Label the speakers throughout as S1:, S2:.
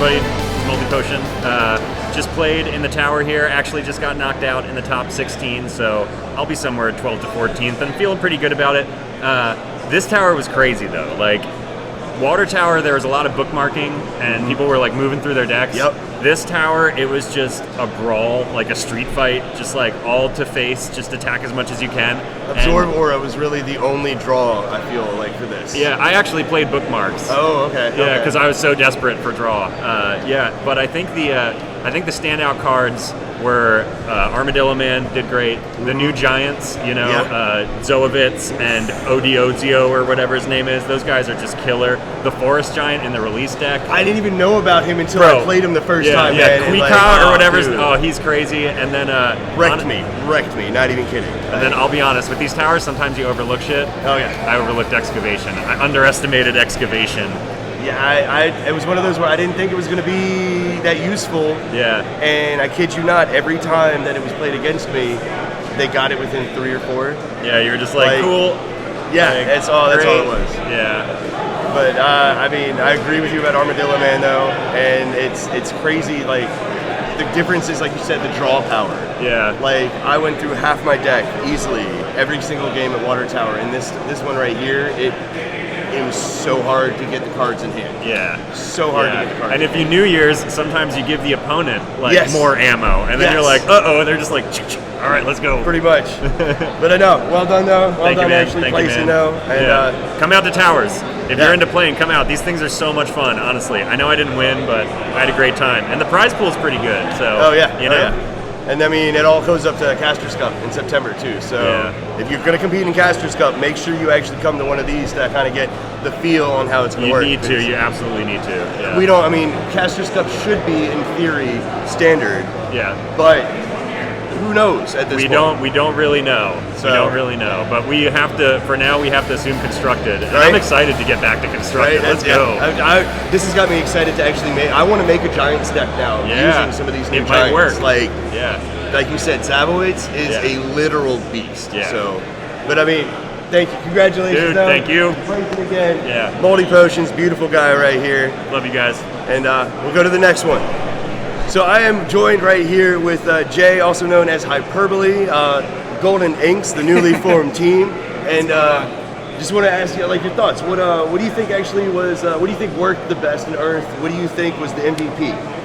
S1: everybody. Multi-Potion. Just played in the tower here. Actually just got knocked out in the top 16, so I'll be somewhere 12th to 14th and feeling pretty good about it. This tower was crazy though. Like, Water Tower, there was a lot of bookmarking and people were like moving through their decks.
S2: Yep.
S1: This tower, it was just a brawl, like a street fight, just like all to face, just attack as much as you can.
S2: Absorb Aura was really the only draw, I feel like, for this.
S1: Yeah, I actually played bookmarks.
S2: Oh, okay.
S1: Yeah, because I was so desperate for draw. Yeah, but I think the standout cards were Armadillo Man did great. The new Giants, you know, Zoovitz and Odiozio or whatever his name is. Those guys are just killer. The Forest Giant in the release deck.
S2: I didn't even know about him until I played him the first time.
S1: Yeah, Quika or whatever. Oh, he's crazy. And then
S2: wrecked me. Not even kidding.
S1: And then I'll be honest, with these towers, sometimes you overlook shit.
S2: Oh yeah.
S1: I overlooked Excavation. I underestimated Excavation.
S2: Yeah, it was one of those where I didn't think it was going to be that useful.
S1: Yeah.
S2: And I kid you not, every time that it was played against me, they got it within 3 or 4.
S1: Yeah, you were just like cool.
S2: Yeah,
S1: like,
S2: that's all it was.
S1: Yeah.
S2: But I mean, I agree with you about Armadillo Man though, and it's crazy. Like, the difference is, like you said, the draw power.
S1: Yeah.
S2: Like, I went through half my deck easily every single game at Water Tower, and this one right here, it was so hard to get the cards in hand.
S1: Yeah.
S2: So hard to get the cards.
S1: And if you New Year's, sometimes you give the opponent like more ammo, and then you're like, uh-oh, and they're just like, all right, let's go.
S2: Pretty much. But I know. Well done though. Well done actually placing though. And
S1: come out to Towers. If you're into playing, come out. These things are so much fun, honestly. I know I didn't win, but I had a great time. And the prize pool is pretty good. So you know.
S2: And I mean, it all goes up to Caster's Cup in September too. So if you're going to compete in Caster's Cup, make sure you actually come to one of these to kind of get the feel on how it's going to work.
S1: You need to. You absolutely need to. Yeah.
S2: We don't. I mean, Caster's Cup should be in theory standard.
S1: Yeah.
S2: But who knows at this point?
S1: We don't really know. So, we don't really know. But we have to. For now, we have to assume constructed. And I'm excited to get back to constructed. Let's go.
S2: This has got me excited to actually make. I want to make a Giants deck now using some of these new Giants.
S1: Might work.
S2: Like you said, Zabowitz is a literal beast.
S1: Yeah.
S2: So, but I mean, thank you. Congratulations,
S1: dude. Thank you.
S2: Breaking again.
S1: Yeah.
S2: Multi-Potions, beautiful guy right here.
S1: Love you guys.
S2: And we'll go to the next one. So I am joined right here with Jay, also known as Hyperbole, Golden Inks, the newly formed team, and just want to ask you like your thoughts. What do you think actually was? What do you think worked the best in Earth? What do you think was the MVP?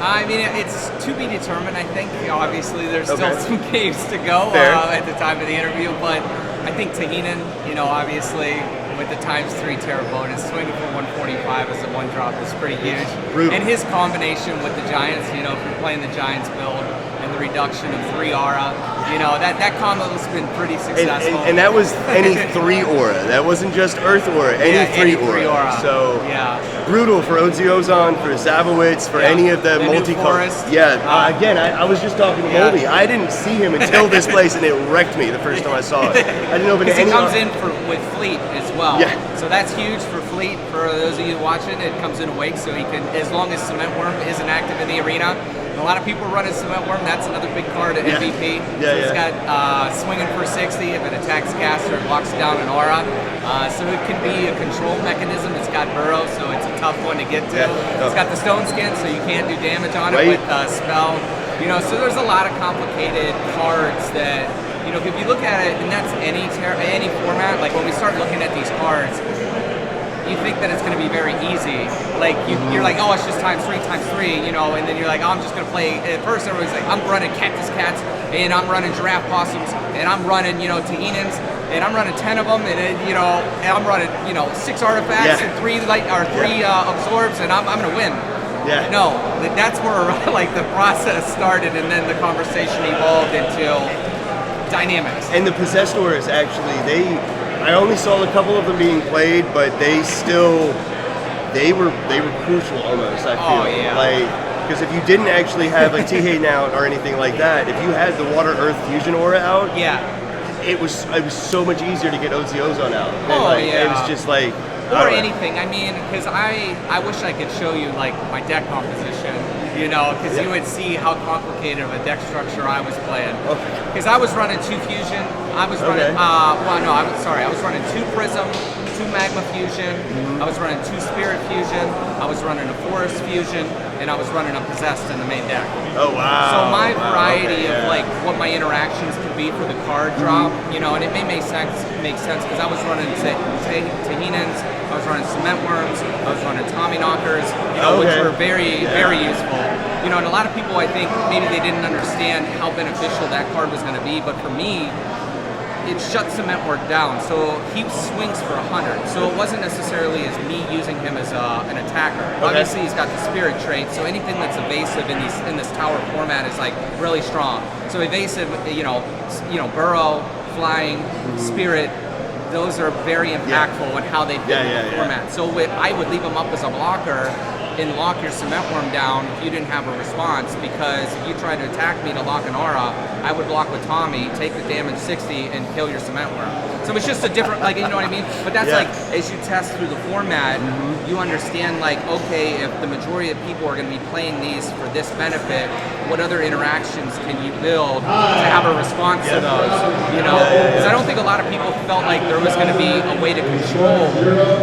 S3: I mean, it's to be determined. I think obviously there's still some games to go at the time of the interview, but I think Tahinen, obviously, with the ×3 Terra bonus, swinging for 145 as a 1-drop is pretty huge.
S2: Brutal.
S3: And his combination with the Giants, if you're playing the Giants build, and the reduction of 3 aura, that combo has been pretty successful.
S2: And that was any 3 aura. That wasn't just Earth aura, any 3 aura. So brutal for Ozzy for Zabowitz, for any of the multi-colors. Again, I was just talking to Moldy. I didn't see him until this place, and it wrecked me the first time I saw it. I didn't open any.
S3: He comes in with Fleet as well.
S2: Yeah.
S3: So that's huge for Fleet. For those of you watching, it comes in Wake, so he can, as long as Cement Worm isn't active in the arena. A lot of people running Cement Worm. That's another big card at MVP. It's got swinging for 60 if it attacks caster and locks down an aura. So it can be a control mechanism. It's got Burrow, so it's a tough one to get to. It's got the Stone Skin, so you can't do damage on it with Spell. So there's a lot of complicated cards that, if you look at it, and that's any format, like when we start looking at these cards, you think that it's going to be very easy. Like, you're like, oh, it's just ×3, and then you're like, oh, I'm just going to play. At first, everybody's like, I'm running Cactus Cats, and I'm running Giraffe Possums, and I'm running, Tahinans, and I'm running 10 of them, and then, and I'm running, 6 artifacts and 3 absorbs, and I'm going to win.
S2: Yeah.
S3: No, that's where like the process started, and then the conversation evolved into dynamics.
S2: And the Possessed Auras actually, I only saw a couple of them being played, but they were crucial almost, I feel.
S3: Oh, yeah.
S2: Like, because if you didn't actually have a Tihane out or anything like that, if you had the Water Earth Fusion Aura out, it was so much easier to get Ozzy out. And it was just like
S3: or anything. I mean, because I wish I could show you like my deck composition, because you would see how complicated of a deck structure I was playing. Because I was running 2 Fusion, I was running I was running 2 Prism, 2 Magma Fusion, I was running 2 Spirit Fusion, I was running a Forest Fusion, and I was running a Possessed in the main deck.
S2: Oh wow!
S3: So my variety of like what my interactions could be for the card drop, you know, and it may make sense because I was running Tahinans, I was running Cement Worms, I was running Tommy Knockers, you know, which were very useful. You know, and a lot of people, I think, maybe they didn't understand how beneficial that card was going to be, but for me, it shut Cement Work down. So he swings for 100. So it wasn't necessarily as me using him as an attacker. Obviously, he's got the Spirit trait, so anything that's evasive in this tower format is like really strong. So evasive, you know, Burrow, Flying, Spirit. Those are very impactful on how they fit in the format. So I would leave him up as a blocker and lock your Cement Worm down if you didn't have a response, because if you tried to attack me to lock an aura, I would block with Tommy, take the damage 60, and kill your Cement Worm. So it's just a different, like, you know what I mean? But that's like, as you test through the format, you understand, like, okay, if the majority of people are going to be playing these for this benefit, what other interactions can you build to have a response to those? You know, because I don't think a lot of people felt like there was going to be a way to control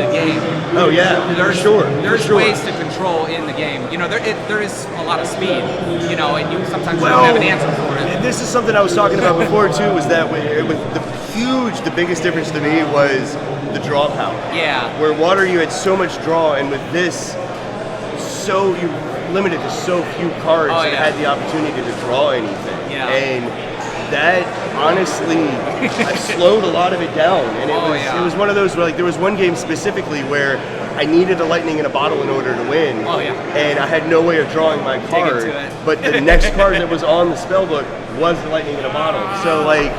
S3: the game.
S2: Oh yeah,
S3: there's ways to control in the game. You know, there is a lot of speed. You know, and you sometimes don't have an answer for it.
S2: This is something I was talking about before too. Was that with the biggest difference to me was the draw power. Yeah. Where water you had so much draw, and with this, so you limited to so few cards that had the opportunity to draw anything. Yeah. And that honestly slowed a lot of it down, and it was one of those where, like, there was one game specifically where I needed a lightning in a bottle in order to win, and I had no way of drawing my card, but the next card that was on the spellbook was the lightning in a bottle. So like,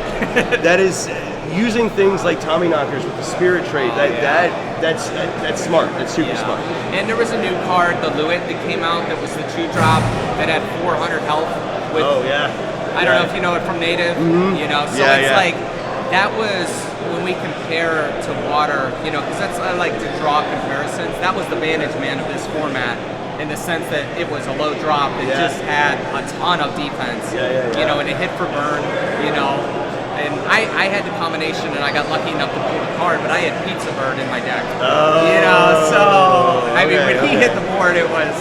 S2: that is using things like Tommy Knockers with the Spirit trait. That's smart. That's super smart.
S3: And there was a new card, the Luit, that came out that was the 2-drop that had 400 health. With, I don't know if you know it from Native. You know, so it's like, that was when we compare to water, you know, because that's, I like to draw comparisons. That was the Bandage Man of this format, in the sense that it was a low drop that just had a ton of defense. You know, and it hit for burn, you know. And I had the combination, and I got lucky enough to pull the card, but I had Pizza Bird in my deck. You know, so I mean, when he hit the board, it was,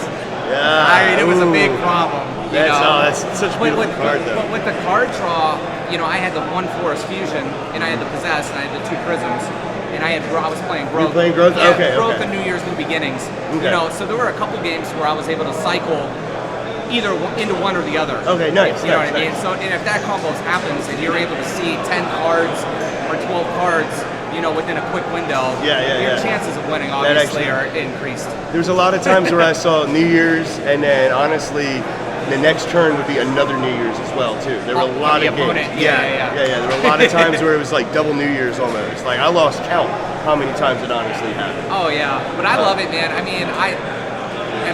S3: I mean, it was a big problem.
S2: That's such a beautiful card, though.
S3: But with the card draw, you know, I had the 1 Forest Fusion, and I had the Possess, and I had the 2 Prisms, and I was playing Growth.
S2: You were playing Growth?
S3: Yeah, Growth and New Year's New Beginnings. You know, so there were a couple games where I was able to cycle either into one or the other.
S2: Okay, nice.
S3: You know what I mean? So, and if that combo happens and you're able to see 10 cards or 12 cards, you know, within a quick window, your chances of winning obviously are increased.
S2: There's a lot of times where I saw New Year's, and then honestly, the next turn would be another New Year's as well too. There were a lot of games. There were a lot of times where it was like double New Year's almost. Like, I lost count how many times it honestly happened.
S3: Oh yeah, but I love it, man. I mean, I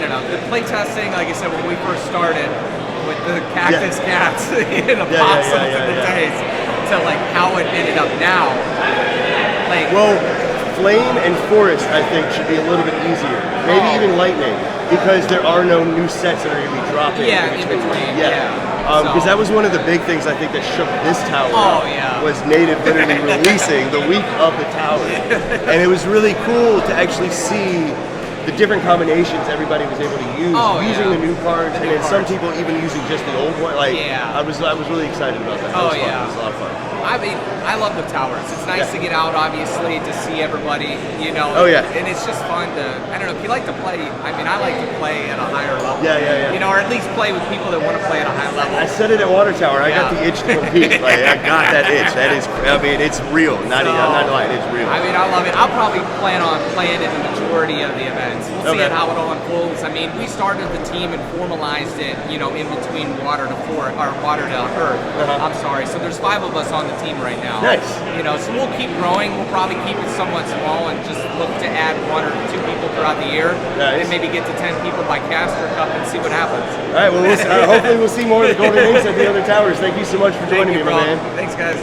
S3: don't know. The playtesting, like I said, when we first started with the Cactus Cats and the Possums and the Days, to like how it ended up now. Like,
S2: well, Flame and Forest, I think, should be a little bit easier. Maybe even Lightning, because there are no new sets that are going to be dropping.
S3: In between.
S2: Because that was one of the big things I think that shook this tower up, was Native literally releasing the week of the tower. And it was really cool to actually see the different combinations everybody was able to use, using the new cards, and then some people even using just the old one. Like, I was really excited about that. It was fun. It was a lot of fun.
S3: I mean, I love the towers. It's nice to get out, obviously, to see everybody, you know. And it's just fun to, I don't know, if you like to play, I mean, I like to play at a higher level. You know, or at least play with people that want to play at a high level.
S2: I said it at Water Tower. I got the itch to compete. Like, I got that itch. That is, I mean, it's real. I'm not lying. It's real.
S3: I mean, I love it. I'll probably plan on playing in the majority of the events. We'll see how it all unfolds. I mean, we started the team and formalized it, you know, in between water to earth. I'm sorry. So there's 5 of us on the team right now.
S2: Nice.
S3: You know, so we'll keep growing. We'll probably keep it somewhat small and just look to add 1 or 2 people throughout the year. And maybe get to 10 people by Caster Cup and see what happens.
S2: All right. Well, hopefully we'll see more of the Golden Inks at the other towers. Thank you so much for joining me, my man.
S3: Thanks, guys.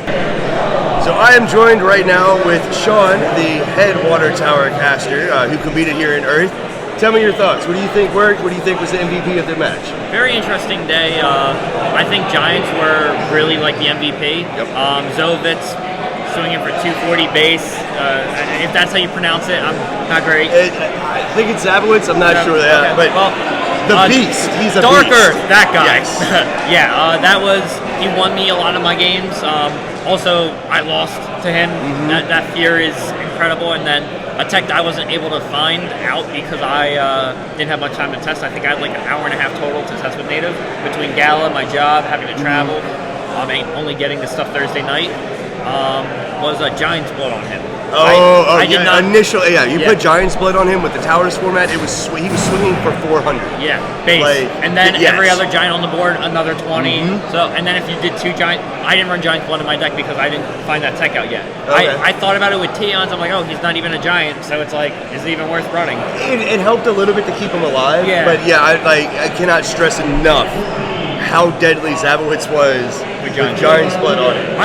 S2: So I am joined right now with Sean, the head Water Tower caster, who competed here in Earth. Tell me your thoughts. What do you think worked? What do you think was the MVP of the match?
S4: Very interesting day. I think Giants were really like the MVP. Zovitz swinging for 240 base. If that's how you pronounce it, I'm not great.
S2: I think it's Zabowitz. I'm not sure that,
S4: okay.
S2: but
S4: well,
S2: the Beast. He's a
S4: Dark
S2: beast.
S4: Earth, that guy.
S2: Yes.
S4: Yeah, that was. He won me a lot of my games. Also, I lost to him. That fear is incredible. And then a tech that I wasn't able to find out because I didn't have much time to test. I think I had like an hour and a half total to test with Native between Gala, my job, having to travel, only getting the stuff Thursday night. Was a Giant's Blood on him.
S2: I
S4: did not.
S2: Initially, you put Giant's Blood on him with the Towers format. He was swinging for 400.
S4: Yeah, base. And then every other Giant on the board, another 20. So, and then if you did 2 Giant, I didn't run Giant's Blood in my deck because I didn't find that tech out yet.
S2: Okay.
S4: I thought about it with Teons. I'm like, oh, he's not even a Giant, so it's like, is it even worth running?
S2: It helped a little bit to keep him alive.
S4: Yeah.
S2: But yeah, I cannot stress enough how deadly Zabowitz was with Giant's Blood on it.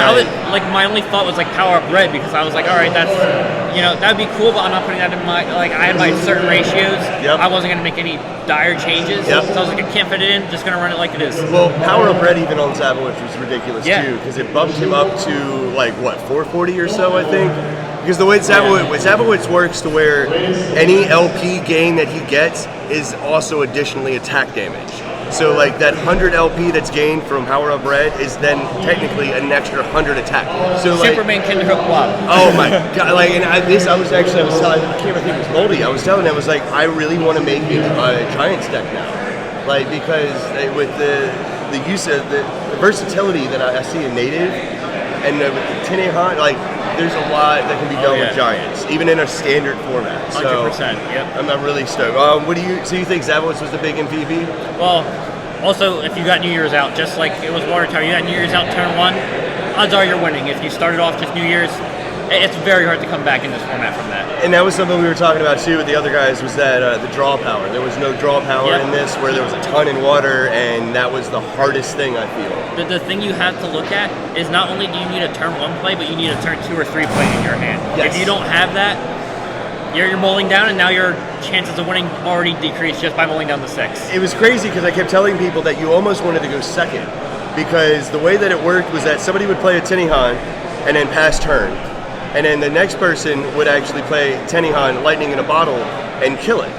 S4: My only thought was like power up red because I was like, all right, that's that'd be cool, but I'm not putting that in my I had my certain ratios. I wasn't gonna make any dire changes, so I was like, I can't fit it in. Just gonna run it like it is.
S2: Well, power up red even on Zabowitz was ridiculous too because it bumped him up to like what 440 or so, I think. Because the way Zabowitz works to where any LP gain that he gets is also additionally attack damage. So like that 100 LP that's gained from Power Up Red is then technically an extra 100 attack. So like,
S4: Superman Kinderhook Blob.
S2: Oh my god! Like, and I was telling, I can't remember if it was Moldy. I was telling him, I was like, I really want to make a Giants deck now, like because with the use of the versatility that I see in Native, and with the Tenehan, like there's a lot that can be done with Giants, even in a standard format. So
S4: 100%. Yep.
S2: I'm really stoked. So you think Zabowitz was the big MVP?
S4: Well, also, if you got New Year's out, just like it was Water Tower, you got New Year's out turn 1, odds are you're winning. If you started off just New Year's, it's very hard to come back in this format from that.
S2: And that was something we were talking about too with the other guys, was that the draw power. There was no draw power in this, where there was a ton in water, and that was the hardest thing, I feel.
S4: The thing you have to look at is not only do you need a turn 1 play, but you need a turn 2 or 3 play in your hand.
S2: Yes.
S4: If you don't have that, you're mulling down, and now your chances of winning already decrease just by mulling down to 6.
S2: It was crazy because I kept telling people that you almost wanted to go second, because the way that it worked was that somebody would play a Tenehan and then pass turn, and then the next person would actually play Tenehan Lightning in a Bottle and kill it.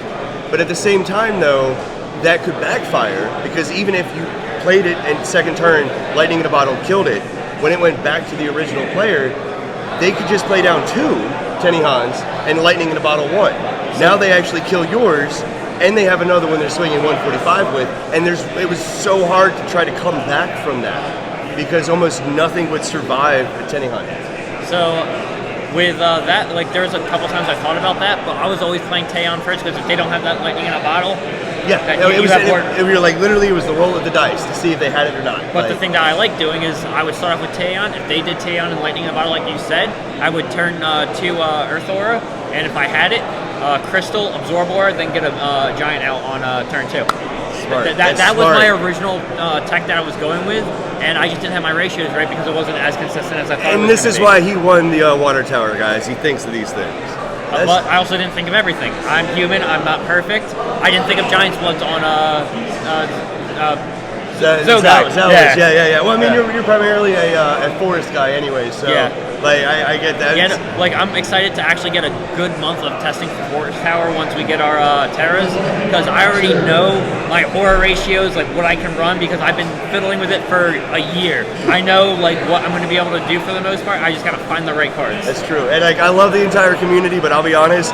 S2: But at the same time though, that could backfire, because even if you played it in second turn, Lightning in a Bottle killed it, when it went back to the original player, they could just play down 2 Tenehans and Lightning in a Bottle 1. Now they actually kill yours, and they have another one they're swinging 145 with, and it was so hard to try to come back from that, because almost nothing would survive a Tenehan.
S4: So with that, like there's a couple times I thought about that, but I was always playing Teon first, because if they don't have that Lightning in a Bottle,
S2: literally it was the roll of the dice to see if they had it or not.
S4: But the thing that I like doing is I would start off with Teon. If they did Teon and Lightning in a Bottle like you said, I would turn to Earth Aura, and if I had it, Crystal, Absorb Aura, then get a Giant out on turn 2. That was my original tech that I was going with, and I just didn't have my ratios right because it wasn't as consistent as I thought.
S2: And this is why he won the Water Tower, guys. He thinks of these things.
S4: But I also didn't think of everything. I'm human. I'm not perfect. I didn't think of Giant's Bloods on
S2: Zabowitz. Yeah. Well, I mean, you're primarily a forest guy anyway, so I get that.
S4: Yeah, like I'm excited to actually get a good month of testing for Forest Tower once we get our Terras, because I already know my horror ratios, like what I can run, because I've been fiddling with it for a year. I know like what I'm going to be able to do for the most part. I just got to find the right cards.
S2: That's true, and like I love the entire community, but I'll be honest,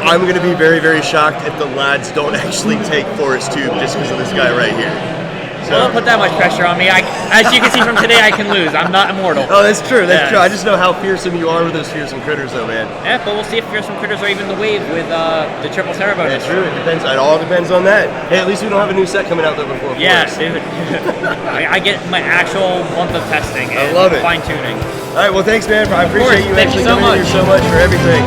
S2: I'm going to be very, very shocked if the lads don't actually take Forest Tube just because of this guy right here. So.
S4: Well, don't put that much pressure on me. As you can see from today, I can lose. I'm not immortal.
S2: Oh, that's true. That's true. I just know how fearsome you are with those fearsome critters, though, man.
S4: Yeah, but we'll see if fearsome critters are even the wave with the triple Terra bonus.
S2: Yeah, true. It depends. It all depends on that. Hey, at least we don't have a new set coming out though before.
S4: Yeah, dude. I get my actual month of testing and
S2: I love it.
S4: fine tuning.
S2: All right. Well, thanks, man. I appreciate you
S4: Thank
S2: actually
S4: you so
S2: coming
S4: much.
S2: here so much for everything.